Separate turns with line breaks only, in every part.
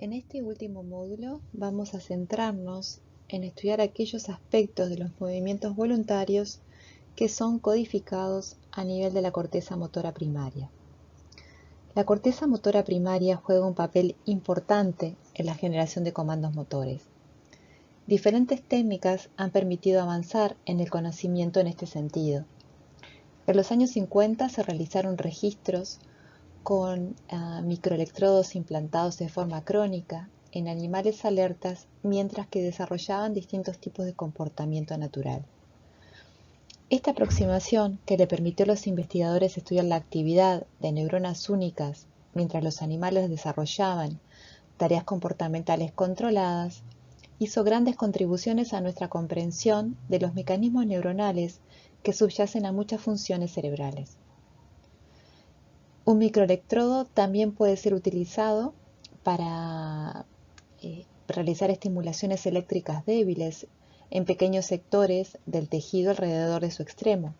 En este último módulo vamos a centrarnos en estudiar aquellos aspectos de los movimientos voluntarios que son codificados a nivel de la corteza motora primaria. La corteza motora primaria juega un papel importante en la generación de comandos motores. Diferentes técnicas han permitido avanzar en el conocimiento en este sentido. En los años 50 se realizaron registros con microelectrodos implantados de forma crónica en animales alertas mientras que desarrollaban distintos tipos de comportamiento natural. Esta aproximación, que le permitió a los investigadores estudiar la actividad de neuronas únicas mientras los animales desarrollaban tareas comportamentales controladas, hizo grandes contribuciones a nuestra comprensión de los mecanismos neuronales que subyacen a muchas funciones cerebrales. Un microelectrodo también puede ser utilizado para realizar estimulaciones eléctricas débiles en pequeños sectores del tejido alrededor de su extremo.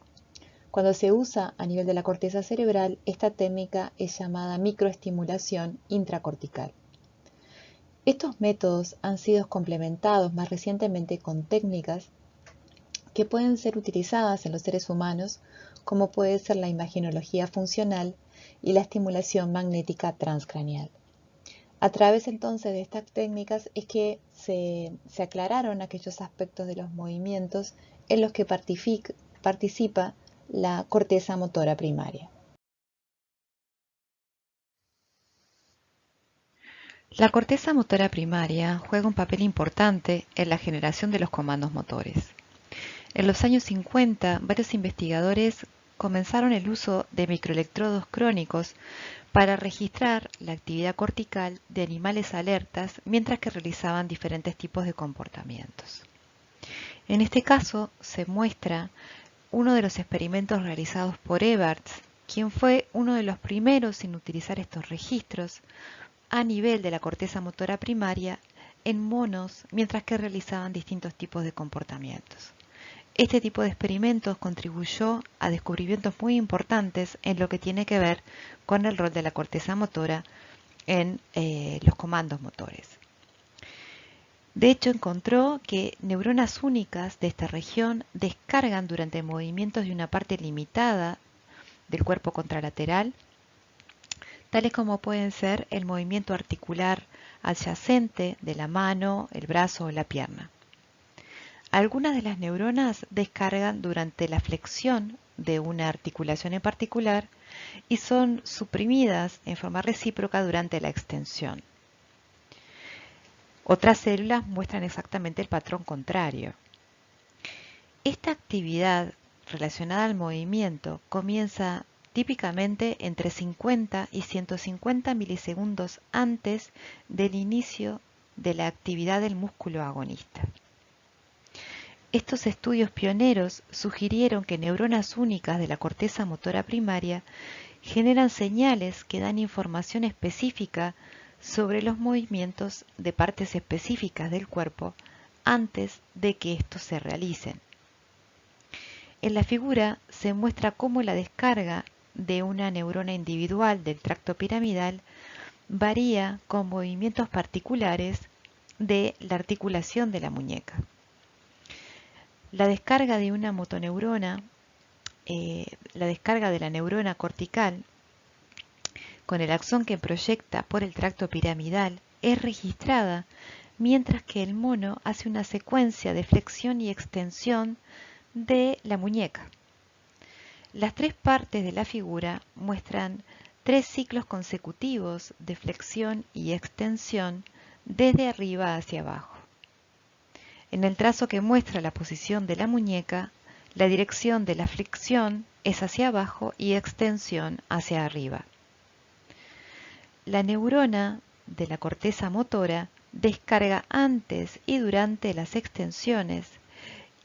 Cuando se usa a nivel de la corteza cerebral, esta técnica es llamada microestimulación intracortical. Estos métodos han sido complementados más recientemente con técnicas que pueden ser utilizadas en los seres humanos, como puede ser la imagenología funcional y la estimulación magnética transcraneal. A través entonces de estas técnicas es que se aclararon aquellos aspectos de los movimientos en los que participa la corteza motora primaria. La corteza motora primaria juega un papel importante en la generación de los comandos motores. En los años 50, varios investigadores comenzaron el uso de microelectrodos crónicos para registrar la actividad cortical de animales alertas mientras que realizaban diferentes tipos de comportamientos. En este caso se muestra uno de los experimentos realizados por Evarts, quien fue uno de los primeros en utilizar estos registros a nivel de la corteza motora primaria en monos mientras que realizaban distintos tipos de comportamientos. Este tipo de experimentos contribuyó a descubrimientos muy importantes en lo que tiene que ver con el rol de la corteza motora en los comandos motores. De hecho, encontró que neuronas únicas de esta región descargan durante movimientos de una parte limitada del cuerpo contralateral, tales como pueden ser el movimiento articular adyacente de la mano, el brazo o la pierna. Algunas de las neuronas descargan durante la flexión de una articulación en particular y son suprimidas en forma recíproca durante la extensión. Otras células muestran exactamente el patrón contrario. Esta actividad relacionada al movimiento comienza típicamente entre 50 y 150 milisegundos antes del inicio de la actividad del músculo agonista. Estos estudios pioneros sugirieron que neuronas únicas de la corteza motora primaria generan señales que dan información específica sobre los movimientos de partes específicas del cuerpo antes de que estos se realicen. En la figura se muestra cómo la descarga de una neurona individual del tracto piramidal varía con movimientos particulares de la articulación de la muñeca. La descarga de una motoneurona, la descarga de la neurona cortical con el axón que proyecta por el tracto piramidal es registrada, mientras que el mono hace una secuencia de flexión y extensión de la muñeca. Las tres partes de la figura muestran 3 ciclos consecutivos de flexión y extensión desde arriba hacia abajo. En el trazo que muestra la posición de la muñeca, la dirección de la flexión es hacia abajo y extensión hacia arriba. La neurona de la corteza motora descarga antes y durante las extensiones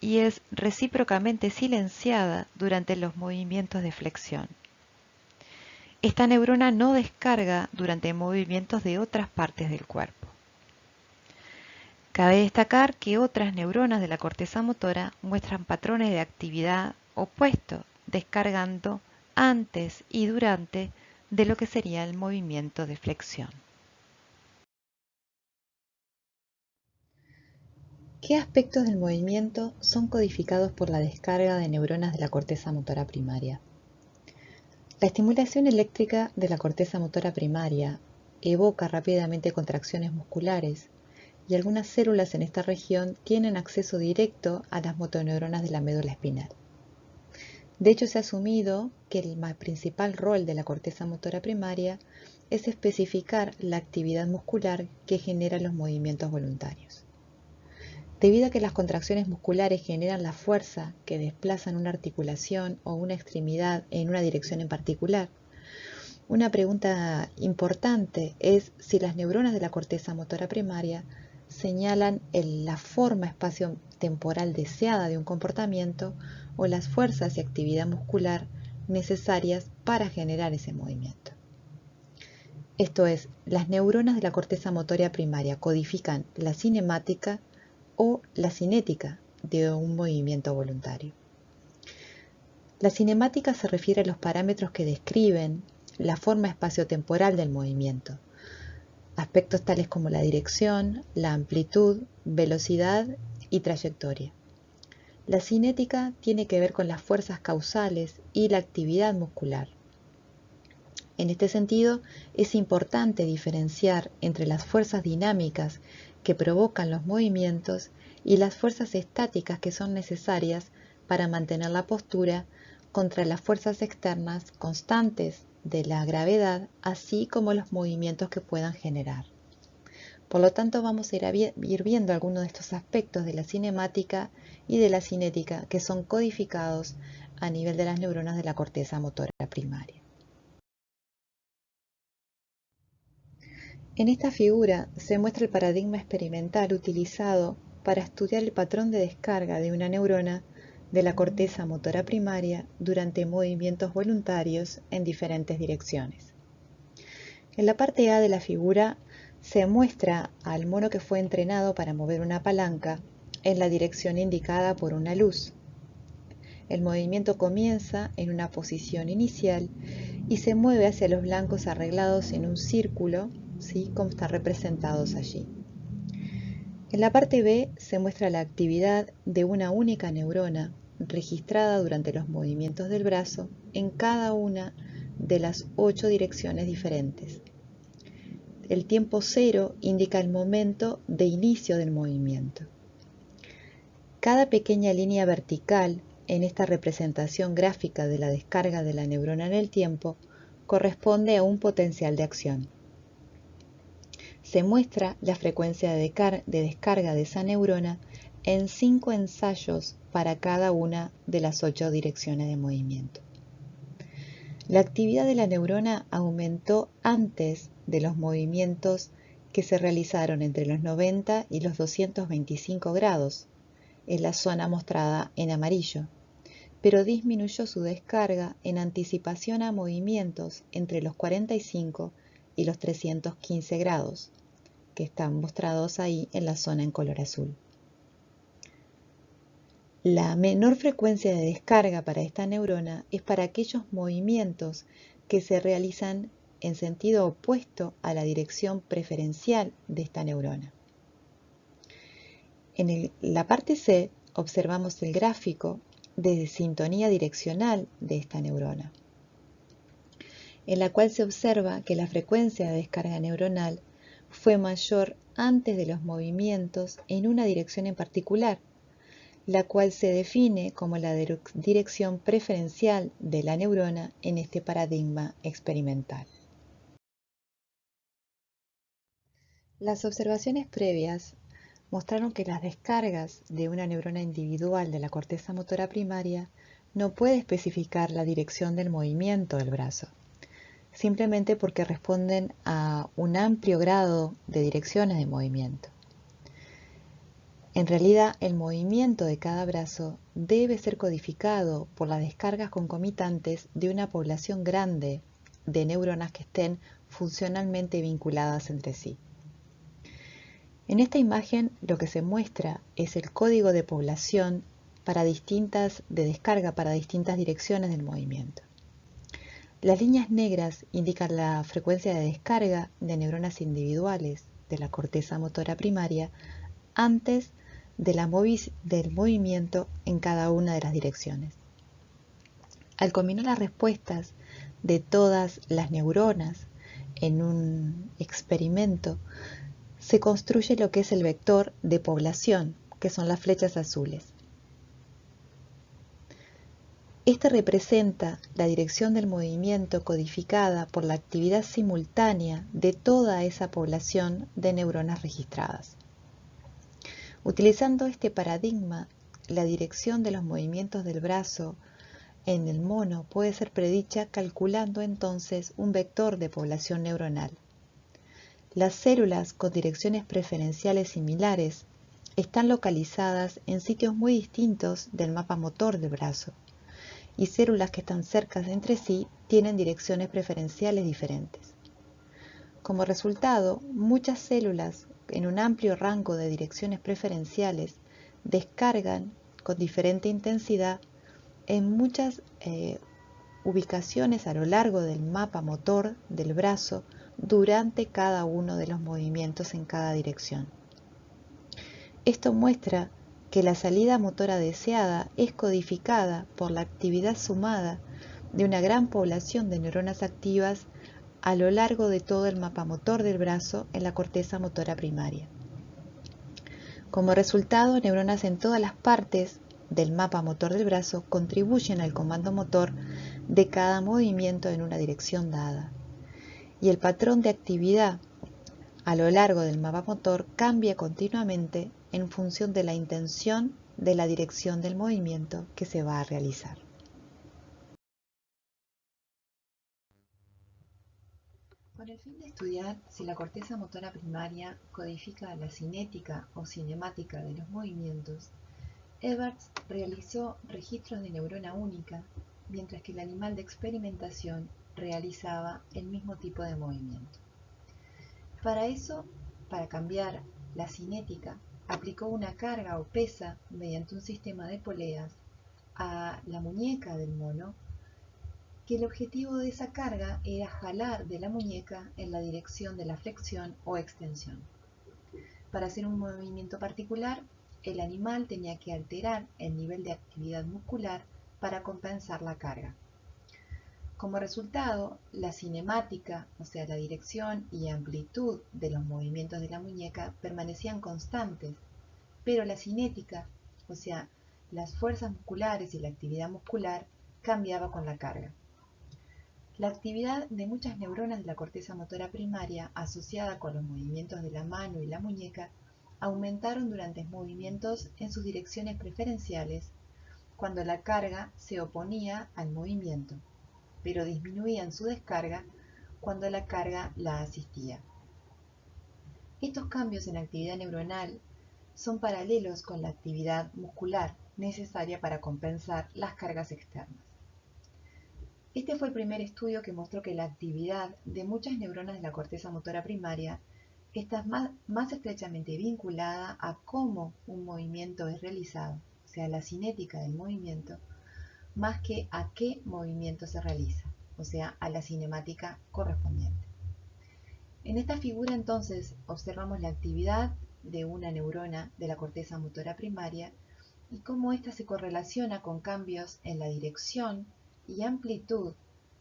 y es recíprocamente silenciada durante los movimientos de flexión. Esta neurona no descarga durante movimientos de otras partes del cuerpo. Cabe destacar que otras neuronas de la corteza motora muestran patrones de actividad opuesto, descargando antes y durante de lo que sería el movimiento de flexión. ¿Qué aspectos del movimiento son codificados por la descarga de neuronas de la corteza motora primaria? La estimulación eléctrica de la corteza motora primaria evoca rápidamente contracciones musculares y algunas células en esta región tienen acceso directo a las motoneuronas de la médula espinal. De hecho, se ha asumido que el principal rol de la corteza motora primaria es especificar la actividad muscular que genera los movimientos voluntarios. Debido a que las contracciones musculares generan la fuerza que desplazan una articulación o una extremidad en una dirección en particular, una pregunta importante es si las neuronas de la corteza motora primaria señalan la forma espacio-temporal deseada de un comportamiento o las fuerzas y actividad muscular necesarias para generar ese movimiento. Esto es, las neuronas de la corteza motora primaria codifican la cinemática o la cinética de un movimiento voluntario. La cinemática se refiere a los parámetros que describen la forma espaciotemporal del movimiento, aspectos tales como la dirección, la amplitud, velocidad y trayectoria. La cinética tiene que ver con las fuerzas causales y la actividad muscular. En este sentido, es importante diferenciar entre las fuerzas dinámicas que provocan los movimientos y las fuerzas estáticas que son necesarias para mantener la postura contra las fuerzas externas constantes de la gravedad, así como los movimientos que puedan generar. Por lo tanto, vamos a ir viendo algunos de estos aspectos de la cinemática y de la cinética que son codificados a nivel de las neuronas de la corteza motora primaria. En esta figura se muestra el paradigma experimental utilizado para estudiar el patrón de descarga de una neurona de la corteza motora primaria durante movimientos voluntarios en diferentes direcciones. En la parte A de la figura se muestra al mono que fue entrenado para mover una palanca en la dirección indicada por una luz. El movimiento comienza en una posición inicial y se mueve hacia los blancos arreglados en un círculo, ¿sí?, como están representados allí. En la parte B se muestra la actividad de una única neurona registrada durante los movimientos del brazo en cada una de las 8 direcciones diferentes. El tiempo 0 indica el momento de inicio del movimiento. Cada pequeña línea vertical en esta representación gráfica de la descarga de la neurona en el tiempo corresponde a un potencial de acción. Se muestra la frecuencia de descarga de esa neurona en 5 ensayos para cada una de las 8 direcciones de movimiento. La actividad de la neurona aumentó antes de los movimientos que se realizaron entre los 90 y los 225 grados, en la zona mostrada en amarillo, pero disminuyó su descarga en anticipación a movimientos entre los 45 y los 315 grados, que están mostrados ahí en la zona en color azul. La menor frecuencia de descarga para esta neurona es para aquellos movimientos que se realizan en sentido opuesto a la dirección preferencial de esta neurona. En la parte C observamos el gráfico de sintonía direccional de esta neurona, en la cual se observa que la frecuencia de descarga neuronal fue mayor antes de los movimientos en una dirección en particular, la cual se define como la dirección preferencial de la neurona en este paradigma experimental. Las observaciones previas mostraron que las descargas de una neurona individual de la corteza motora primaria no puede especificar la dirección del movimiento del brazo, simplemente porque responden a un amplio grado de direcciones de movimiento. En realidad, el movimiento de cada brazo debe ser codificado por las descargas concomitantes de una población grande de neuronas que estén funcionalmente vinculadas entre sí. En esta imagen lo que se muestra es el código de población de descarga para distintas direcciones del movimiento. Las líneas negras indican la frecuencia de descarga de neuronas individuales de la corteza motora primaria antes del movimiento en cada una de las direcciones. Al combinar las respuestas de todas las neuronas en un experimento, se construye lo que es el vector de población, que son las flechas azules. Este representa la dirección del movimiento codificada por la actividad simultánea de toda esa población de neuronas registradas. Utilizando este paradigma, la dirección de los movimientos del brazo en el mono puede ser predicha calculando entonces un vector de población neuronal. Las células con direcciones preferenciales similares están localizadas en sitios muy distintos del mapa motor del brazo, y células que están cerca entre sí tienen direcciones preferenciales diferentes. Como resultado, muchas células en un amplio rango de direcciones preferenciales descargan con diferente intensidad en muchas ubicaciones a lo largo del mapa motor del brazo durante cada uno de los movimientos en cada dirección. Esto muestra que la salida motora deseada es codificada por la actividad sumada de una gran población de neuronas activas a lo largo de todo el mapa motor del brazo en la corteza motora primaria. Como resultado, neuronas en todas las partes del mapa motor del brazo contribuyen al comando motor de cada movimiento en una dirección dada. Y el patrón de actividad a lo largo del mapa motor cambia continuamente en función de la intención de la dirección del movimiento que se va a realizar. Con el fin de estudiar si la corteza motora primaria codifica la cinética o cinemática de los movimientos, Edwards realizó registros de neurona única, mientras que el animal de experimentación realizaba el mismo tipo de movimiento. Para cambiar la cinética, aplicó una carga o pesa mediante un sistema de poleas a la muñeca del mono, que el objetivo de esa carga era jalar de la muñeca en la dirección de la flexión o extensión. Para hacer un movimiento particular, el animal tenía que alterar el nivel de actividad muscular para compensar la carga. Como resultado, la cinemática, o sea, la dirección y amplitud de los movimientos de la muñeca permanecían constantes, pero la cinética, o sea, las fuerzas musculares y la actividad muscular, cambiaba con la carga. La actividad de muchas neuronas de la corteza motora primaria asociada con los movimientos de la mano y la muñeca aumentaron durante movimientos en sus direcciones preferenciales cuando la carga se oponía al movimiento, pero disminuían su descarga cuando la carga la asistía. Estos cambios en la actividad neuronal son paralelos con la actividad muscular necesaria para compensar las cargas externas. Este fue el primer estudio que mostró que la actividad de muchas neuronas de la corteza motora primaria está más estrechamente vinculada a cómo un movimiento es realizado, o sea, la cinética del movimiento, más que a qué movimiento se realiza, o sea, a la cinemática correspondiente. En esta figura entonces observamos la actividad de una neurona de la corteza motora primaria y cómo ésta se correlaciona con cambios en la dirección y amplitud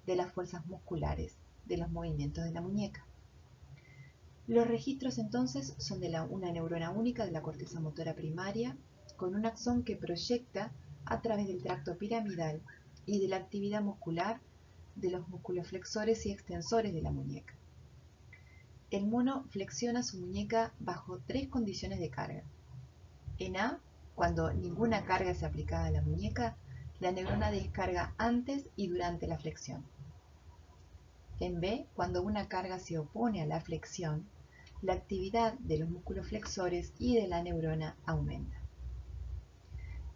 de las fuerzas musculares de los movimientos de la muñeca. Los registros entonces son de una neurona única de la corteza motora primaria con un axón que proyecta a través del tracto piramidal y de la actividad muscular de los músculos flexores y extensores de la muñeca. El mono flexiona su muñeca bajo 3 condiciones de carga. En A, cuando ninguna carga es aplicada a la muñeca, la neurona descarga antes y durante la flexión. En B, cuando una carga se opone a la flexión, la actividad de los músculos flexores y de la neurona aumenta.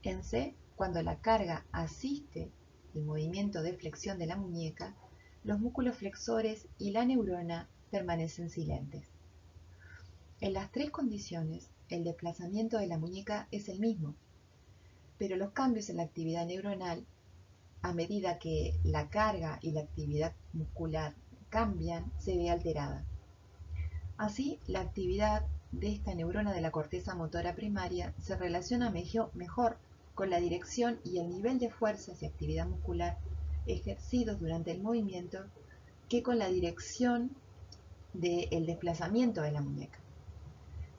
En C, cuando la carga asiste el movimiento de flexión de la muñeca, los músculos flexores y la neurona permanecen silentes. En las 3 condiciones, el desplazamiento de la muñeca es el mismo, pero los cambios en la actividad neuronal, a medida que la carga y la actividad muscular cambian, se ve alterada. Así, la actividad
de esta neurona de la corteza motora primaria se relaciona mejor con la dirección y el nivel de fuerzas y actividad muscular ejercidos durante el movimiento que con la dirección del desplazamiento de la muñeca.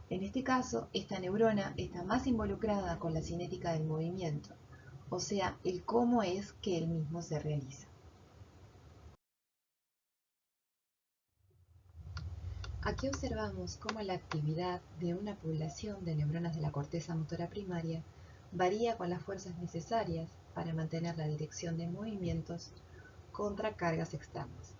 En este caso, esta neurona está más involucrada con la cinética del movimiento, o sea, el cómo es que el mismo se realiza. Aquí observamos cómo la actividad de una población de neuronas de la corteza motora primaria varía con las fuerzas necesarias para mantener la dirección de movimientos contra cargas externas.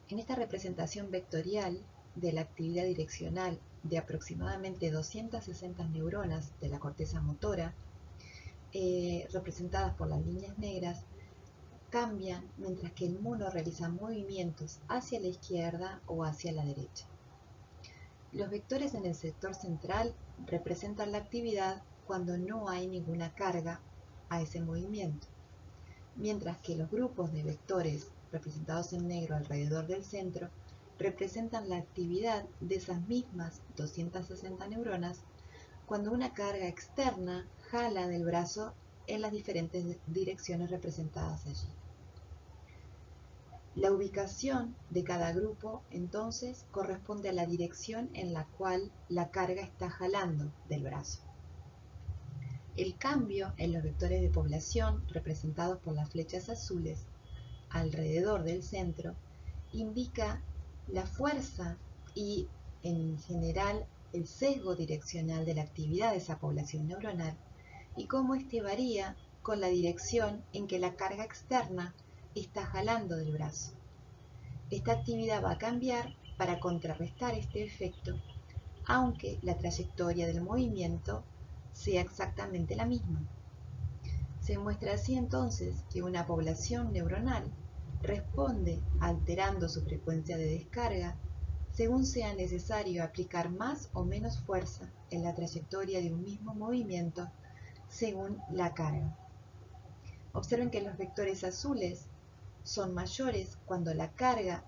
En esta representación vectorial de la actividad direccional de aproximadamente 260 neuronas de la corteza motora, representadas por las líneas negras, cambian mientras que el mono realiza movimientos hacia la izquierda o hacia la derecha. Los vectores en el sector central representan la actividad cuando no hay ninguna carga a ese movimiento, mientras que los grupos de vectores representados en negro alrededor del centro representan la actividad de esas mismas 260 neuronas cuando una carga externa jala del brazo en las diferentes direcciones representadas allí. La ubicación de cada grupo, entonces, corresponde a la dirección en la cual la carga está jalando del brazo. El cambio en los vectores de población, representados por las flechas azules, alrededor del centro, indica la fuerza y, en general, el sesgo direccional de la actividad de esa población neuronal y cómo éste varía con la dirección en que la carga externa está jalando del brazo. Esta actividad va a cambiar para contrarrestar este efecto, aunque la trayectoria del movimiento sea exactamente la misma. Se muestra así entonces que una población neuronal responde alterando su frecuencia de descarga según sea necesario aplicar más o menos fuerza en la trayectoria de un mismo movimiento según la carga. Observen que los vectores azules son mayores cuando la carga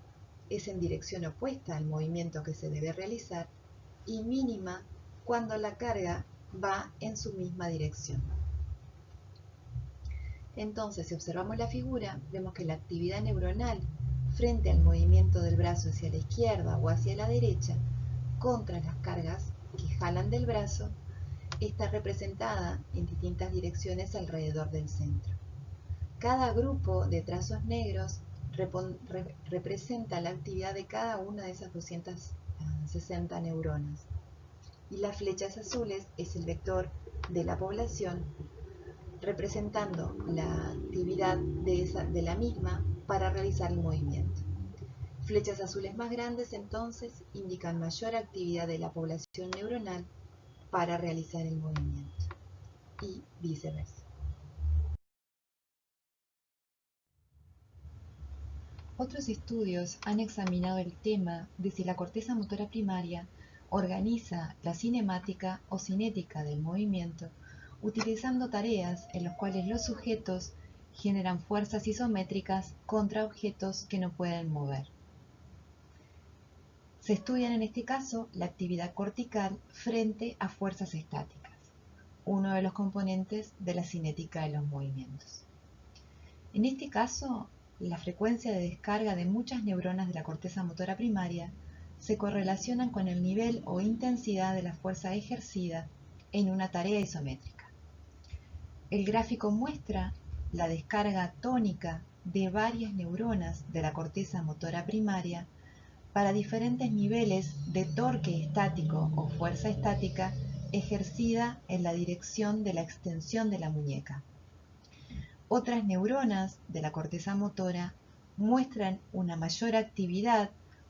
es en dirección opuesta al movimiento que se debe realizar y mínima cuando la carga va en su misma dirección. Entonces, si observamos la figura, vemos que la actividad neuronal frente al movimiento del brazo hacia la izquierda o hacia la derecha contra las cargas que jalan del brazo está representada en distintas direcciones alrededor del centro. Cada grupo de trazos negros representa la actividad de cada una de esas 260 neuronas. Y las flechas azules es el vector de la población, representando la actividad de la misma para realizar el movimiento. Flechas azules más grandes entonces indican mayor actividad de la población neuronal para realizar el movimiento y viceversa. Otros estudios han examinado el tema de si la corteza motora primaria organiza la cinemática o cinética del movimiento utilizando tareas en las cuales los sujetos generan fuerzas isométricas contra objetos que no pueden mover. Se estudian en este caso la actividad cortical frente a fuerzas estáticas, uno de los componentes de la cinética de los movimientos. En este caso, la frecuencia de descarga de muchas neuronas de la corteza motora primaria se correlacionan con el nivel o intensidad de la fuerza ejercida en una tarea isométrica. El gráfico muestra la descarga tónica de varias neuronas de la corteza motora primaria para diferentes niveles de torque estático o fuerza estática ejercida en la dirección de la extensión de la muñeca. Otras neuronas de la corteza motora muestran una mayor actividad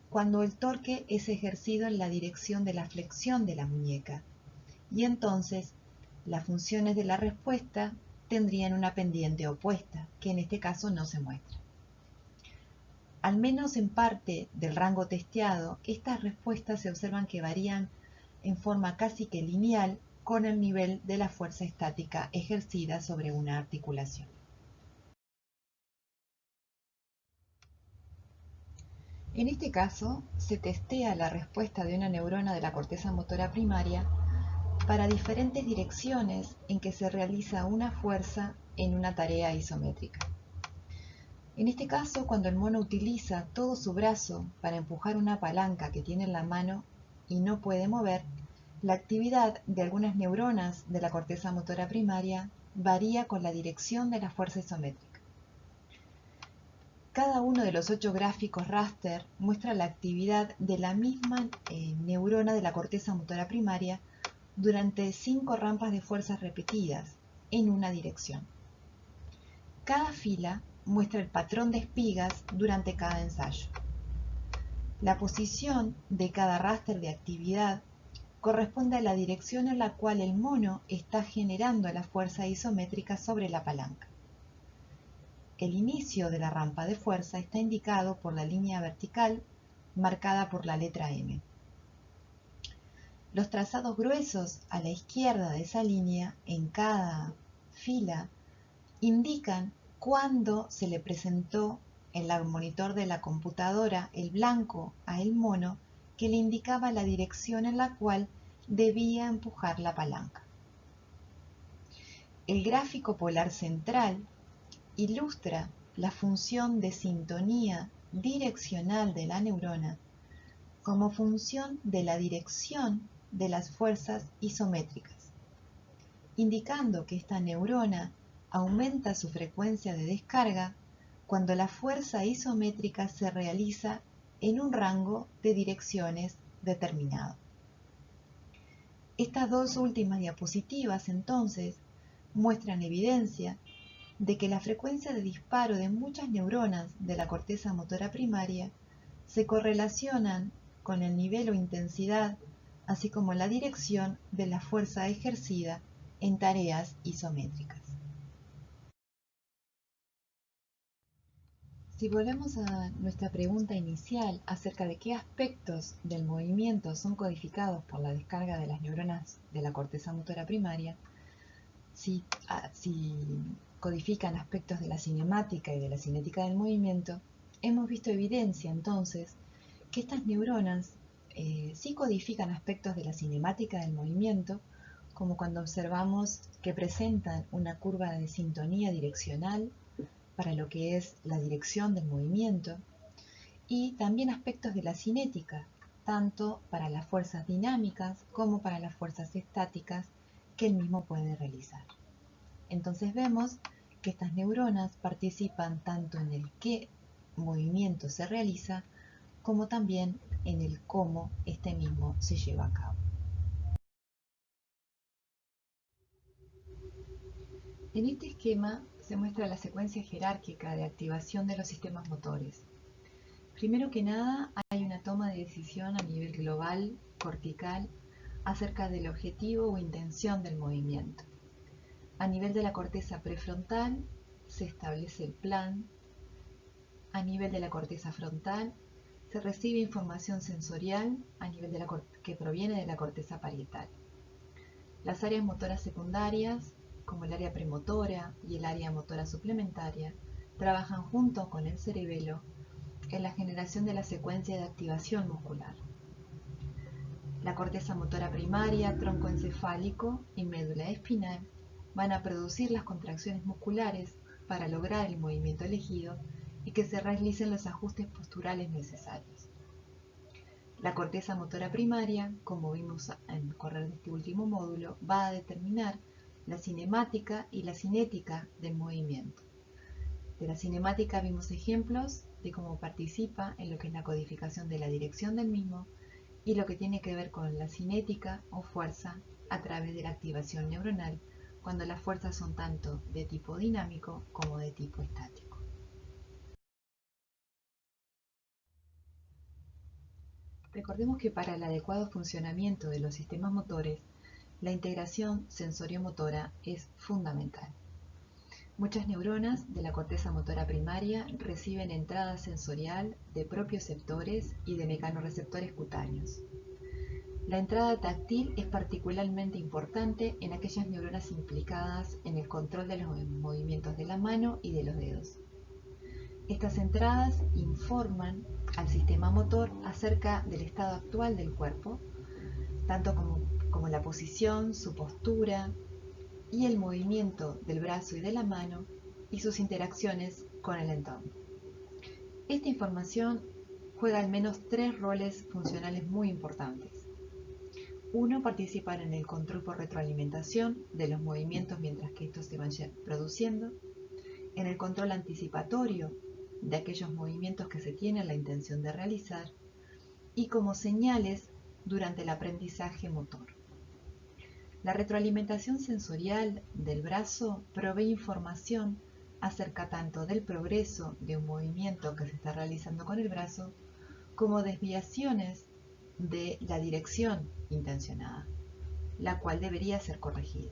cuando el torque es ejercido en la dirección de la flexión de la muñeca, y entonces las funciones de la respuesta tendrían una pendiente opuesta, que en este caso no se muestra. Al menos en parte del rango testeado, estas respuestas se observan que varían en forma casi que lineal con el nivel de la fuerza estática ejercida sobre una articulación. En este caso, se testea la respuesta de una neurona de la corteza motora primaria para diferentes direcciones en que se realiza una fuerza en una tarea isométrica. En este caso, cuando el mono utiliza todo su brazo para empujar una palanca que tiene en la mano y no puede mover, la actividad de algunas neuronas de la corteza motora primaria varía con la dirección de la fuerza isométrica. Cada uno de los 8 gráficos raster muestra la actividad de la misma neurona de la corteza motora primaria durante 5 rampas de fuerzas repetidas en una dirección. Cada fila muestra el patrón de espigas durante cada ensayo. La posición de cada raster de actividad corresponde a la dirección en la cual el mono está generando la fuerza isométrica sobre la palanca. El inicio de la rampa de fuerza está indicado por la línea vertical marcada por la letra M. Los trazados gruesos a la izquierda de esa línea en cada fila indican cuándo se le presentó en el monitor de la computadora el blanco a el mono que le indicaba la dirección en la cual debía empujar la palanca. El gráfico polar central ilustra la función de sintonía direccional de la neurona como función de la dirección de las fuerzas isométricas, indicando que esta neurona aumenta su frecuencia de descarga cuando la fuerza isométrica se realiza en un rango de direcciones determinado. Estas dos últimas diapositivas, entonces, muestran evidencia de que la frecuencia de disparo de muchas neuronas de la corteza motora primaria se correlacionan con el nivel o intensidad, así como la dirección de la fuerza ejercida en tareas isométricas. Si volvemos a nuestra pregunta inicial acerca de qué aspectos del movimiento son codificados por la descarga de las neuronas de la corteza motora primaria, si codifican aspectos de la cinemática y de la cinética del movimiento, hemos visto evidencia entonces que estas neuronas sí codifican aspectos de la cinemática del movimiento, como cuando observamos que presentan una curva de sintonía direccional para lo que es la dirección del movimiento, y también aspectos de la cinética, tanto para las fuerzas dinámicas como para las fuerzas estáticas que el mismo puede realizar. Entonces vemos que estas neuronas participan tanto en el qué movimiento se realiza, como también en el cómo este mismo se lleva a cabo. En este esquema se muestra la secuencia jerárquica de activación de los sistemas motores. Primero que nada, hay una toma de decisión a nivel global, cortical, acerca del objetivo o intención del movimiento. A nivel de la corteza prefrontal se establece el plan. A nivel de la corteza frontal se recibe información sensorial a nivel de que proviene de la corteza parietal. Las áreas motoras secundarias, como el área premotora y el área motora suplementaria, trabajan junto con el cerebelo en la generación de la secuencia de activación muscular. La corteza motora primaria, tronco encefálico y médula espinal van a producir las contracciones musculares para lograr el movimiento elegido y que se realicen los ajustes posturales necesarios. La corteza motora primaria, como vimos en correr de este último módulo, va a determinar la cinemática y la cinética del movimiento. De la cinemática vimos ejemplos de cómo participa en lo que es la codificación de la dirección del mismo y lo que tiene que ver con la cinética o fuerza a través de la activación neuronal, cuando las fuerzas son tanto de tipo dinámico como de tipo estático. Recordemos que para el adecuado funcionamiento de los sistemas motores, la integración sensorio-motora es fundamental. Muchas neuronas de la corteza motora primaria reciben entrada sensorial de propioceptores y de mecanorreceptores cutáneos. La entrada táctil es particularmente importante en aquellas neuronas implicadas en el control de los movimientos de la mano y de los dedos. Estas entradas informan al sistema motor acerca del estado actual del cuerpo, tanto como la posición, su postura y el movimiento del brazo y de la mano y sus interacciones con el entorno. Esta información juega al menos 3 roles funcionales muy importantes. Uno, participar en el control por retroalimentación de los movimientos mientras que estos se van produciendo, en el control anticipatorio de aquellos movimientos que se tienen la intención de realizar y como señales durante el aprendizaje motor. La retroalimentación sensorial del brazo provee información acerca tanto del progreso de un movimiento que se está realizando con el brazo como desviaciones de la dirección intencionada, la cual debería ser corregida.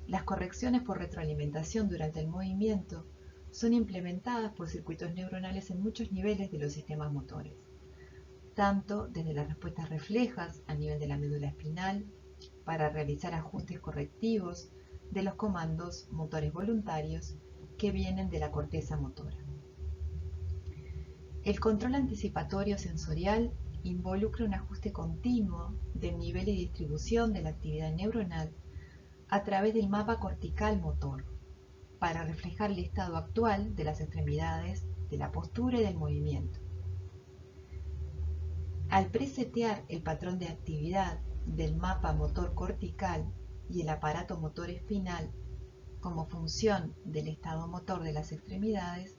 Las correcciones por retroalimentación durante el movimiento son implementadas por circuitos neuronales en muchos niveles de los sistemas motores, tanto desde las respuestas reflejas a nivel de la médula espinal para realizar ajustes correctivos de los comandos motores voluntarios que vienen de la corteza motora. El control anticipatorio sensorial involucra un ajuste continuo del nivel y distribución de la actividad neuronal a través del mapa cortical motor para reflejar el estado actual de las extremidades, de la postura y del movimiento. Al presetear el patrón de actividad del mapa motor cortical y el aparato motor espinal como función del estado motor de las extremidades,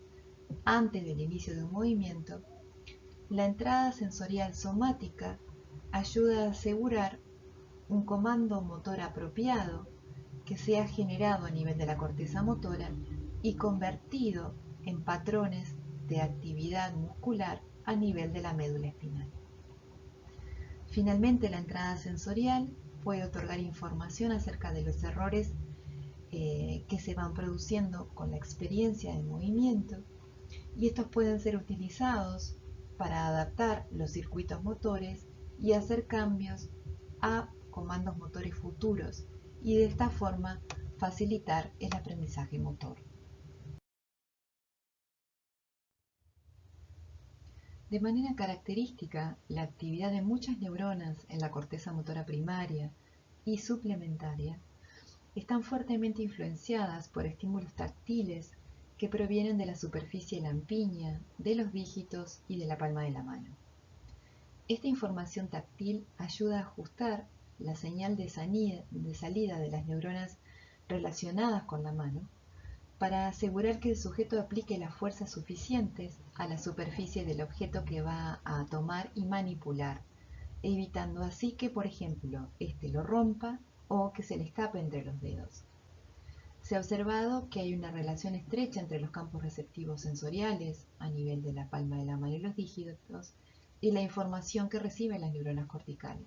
antes del inicio de un movimiento, la entrada sensorial somática ayuda a asegurar un comando motor apropiado que sea generado a nivel de la corteza motora y convertido en patrones de actividad muscular a nivel de la médula espinal. Finalmente, la entrada sensorial puede otorgar información acerca de los errores que se van produciendo con la experiencia del movimiento, y estos pueden ser utilizados para adaptar los circuitos motores y hacer cambios a comandos motores futuros y de esta forma facilitar el aprendizaje motor. De manera característica, la actividad de muchas neuronas en la corteza motora primaria y suplementaria están fuertemente influenciadas por estímulos táctiles que provienen de la superficie lampiña, de los dígitos y de la palma de la mano. Esta información táctil ayuda a ajustar la señal de salida de las neuronas relacionadas con la mano para asegurar que el sujeto aplique las fuerzas suficientes a la superficie del objeto que va a tomar y manipular, evitando así que, por ejemplo, éste lo rompa o que se le escape entre los dedos. Se ha observado que hay una relación estrecha entre los campos receptivos sensoriales a nivel de la palma de la mano y los dígitos y la información que reciben las neuronas corticales.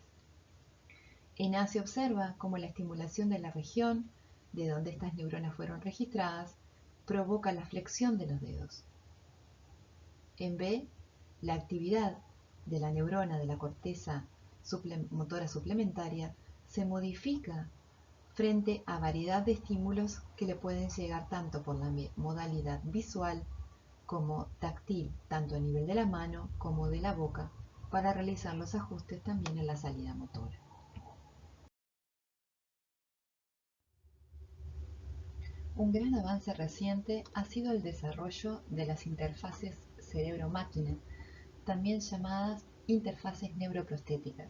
En A se observa cómo la estimulación de la región de donde estas neuronas fueron registradas provoca la flexión de los dedos. En B, la actividad de la neurona de la corteza motora suplementaria se modifica frente a variedad de estímulos que le pueden llegar tanto por la modalidad visual como táctil, tanto a nivel de la mano como de la boca, para realizar los ajustes también en la salida motora. Un gran avance reciente ha sido el desarrollo de las interfaces cerebro-máquina, también llamadas interfaces neuroprostéticas.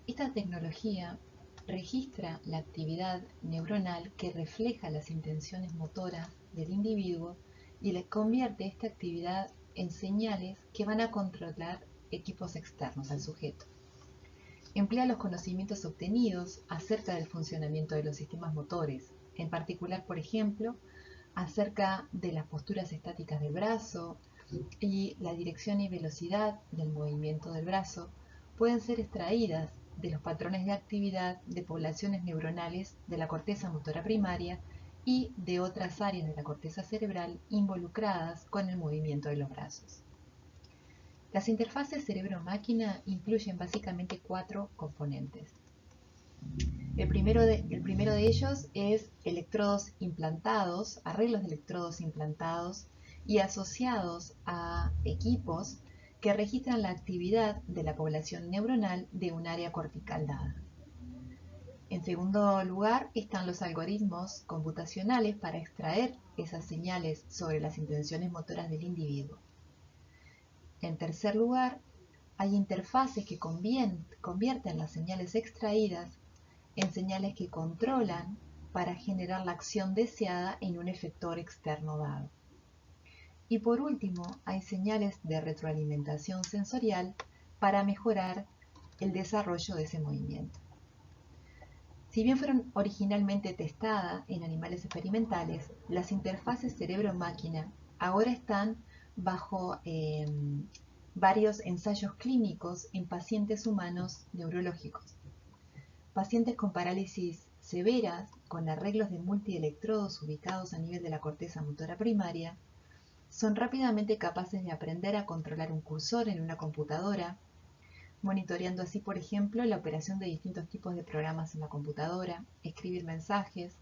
Esta tecnología registra la actividad neuronal que refleja las intenciones motoras del individuo y le convierte esta actividad en señales que van a controlar equipos externos al sujeto. Emplea los conocimientos obtenidos acerca del funcionamiento de los sistemas motores, en particular, por ejemplo, acerca de las posturas estáticas del brazo y la dirección y velocidad del movimiento del brazo, pueden ser extraídas de los patrones de actividad de poblaciones neuronales de la corteza motora primaria y de otras áreas de la corteza cerebral involucradas con el movimiento de los brazos. Las interfaces cerebro-máquina incluyen básicamente 4 componentes. El primero de ellos es electrodos implantados, arreglos de electrodos implantados y asociados a equipos que registran la actividad de la población neuronal de un área cortical dada. En segundo lugar, están los algoritmos computacionales para extraer esas señales sobre las intenciones motoras del individuo. En tercer lugar, hay interfaces que convierten las señales extraídas en señales que controlan para generar la acción deseada en un efector externo dado. Y por último, hay señales de retroalimentación sensorial para mejorar el desarrollo de ese movimiento. Si bien fueron originalmente testadas en animales experimentales, las interfaces cerebro-máquina ahora están bajo varios ensayos clínicos en pacientes humanos neurológicos. Pacientes con parálisis severas, con arreglos de multielectrodos ubicados a nivel de la corteza motora primaria, son rápidamente capaces de aprender a controlar un cursor en una computadora, monitoreando así, por ejemplo, la operación de distintos tipos de programas en la computadora, escribir mensajes,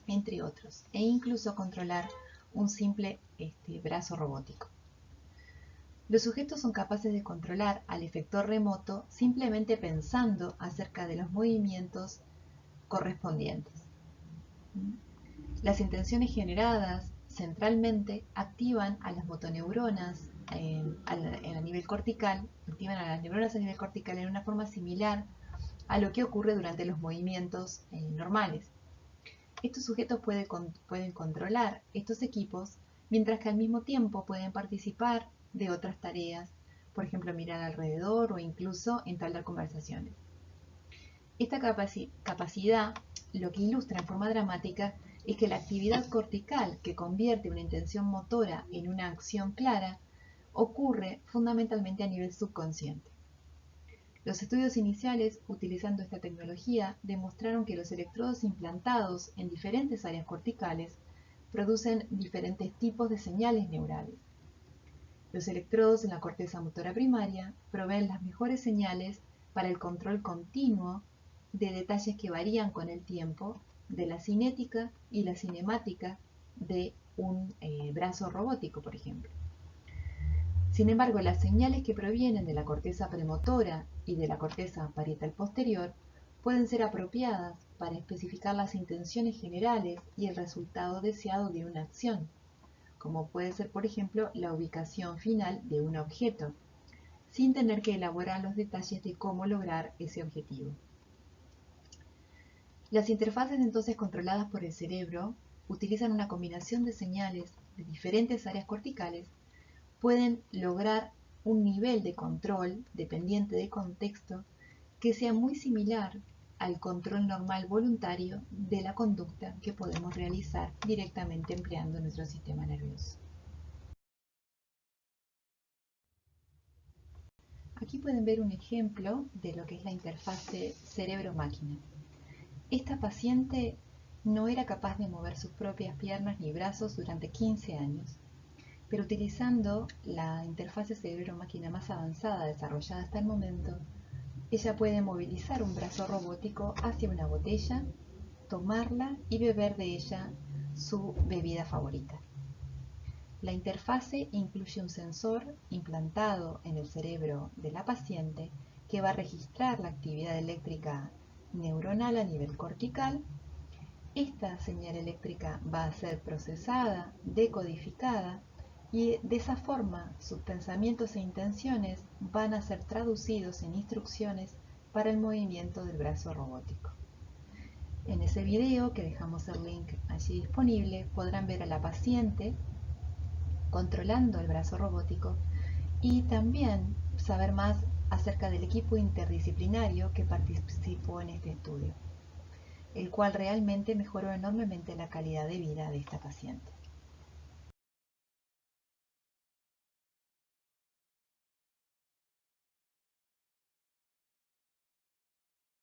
entre otros, e incluso controlar un simple brazo robótico. Los sujetos son capaces de controlar al efector remoto simplemente pensando acerca de los movimientos correspondientes. Las intenciones generadas centralmente activan a las motoneuronas a nivel cortical, activan a las neuronas a nivel cortical en una forma similar a lo que ocurre durante los movimientos normales. Estos sujetos pueden controlar estos equipos, mientras que al mismo tiempo pueden participar de otras tareas, por ejemplo mirar alrededor o incluso entablar conversaciones. Esta capacidad lo que ilustra en forma dramática es que la actividad cortical que convierte una intención motora en una acción clara ocurre fundamentalmente a nivel subconsciente. Los estudios iniciales utilizando esta tecnología demostraron que los electrodos implantados en diferentes áreas corticales producen diferentes tipos de señales neurales. Los electrodos en la corteza motora primaria proveen las mejores señales para el control continuo de detalles que varían con el tiempo de la cinética y la cinemática de un brazo robótico, por ejemplo. Sin embargo, las señales que provienen de la corteza premotora y de la corteza parietal posterior pueden ser apropiadas para especificar las intenciones generales y el resultado deseado de una acción, como puede ser, por ejemplo, la ubicación final de un objeto, sin tener que elaborar los detalles de cómo lograr ese objetivo. Las interfaces entonces controladas por el cerebro utilizan una combinación de señales de diferentes áreas corticales, pueden lograr un nivel de control dependiente de contexto que sea muy similar al control normal voluntario de la conducta que podemos realizar directamente empleando nuestro sistema nervioso. Aquí pueden ver un ejemplo de lo que es la interfase cerebro-máquina. Esta paciente no era capaz de mover sus propias piernas ni brazos durante 15 años, pero utilizando la interfase cerebro-máquina más avanzada desarrollada hasta el momento, ella puede movilizar un brazo robótico hacia una botella, tomarla y beber de ella su bebida favorita. La interfase incluye un sensor implantado en el cerebro de la paciente que va a registrar la actividad eléctrica neuronal a nivel cortical. Esta señal eléctrica va a ser procesada, decodificada y de esa forma sus pensamientos e intenciones van a ser traducidos en instrucciones para el movimiento del brazo robótico. En ese video, que dejamos el link allí disponible, podrán ver a la paciente controlando el brazo robótico y también saber más acerca del equipo interdisciplinario que participó en este estudio, el cual realmente mejoró enormemente la calidad de vida de esta paciente.